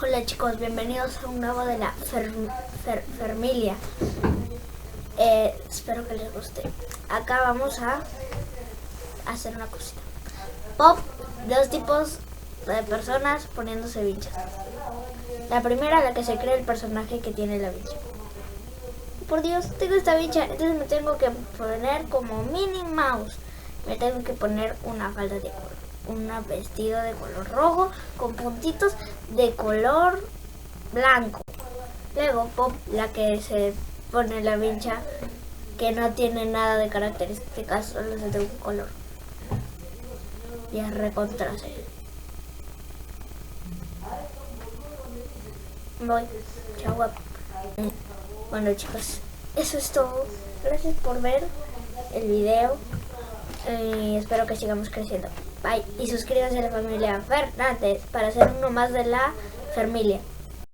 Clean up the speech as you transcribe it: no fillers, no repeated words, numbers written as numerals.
Hola chicos, bienvenidos a un nuevo de la Fermilia. Espero que les guste. Acá vamos a hacer una cosita. Pop, dos tipos de personas poniéndose vinchas. La primera, la que se cree el personaje que tiene la vincha. Por Dios, tengo esta vincha, entonces me tengo que poner como Minnie Mouse. Me tengo que poner una falda de color, un vestido de color rojo con puntitos de color blanco. Luego Pop, la que se pone la vincha, que no tiene nada de características, solo es de un color. Y es recontra serio. Voy. Chao. Bueno chicos, eso es todo. Gracias por ver el video. Y espero que sigamos creciendo. Bye. Y suscríbanse a la familia Fernández para hacer uno más de la Fermilia.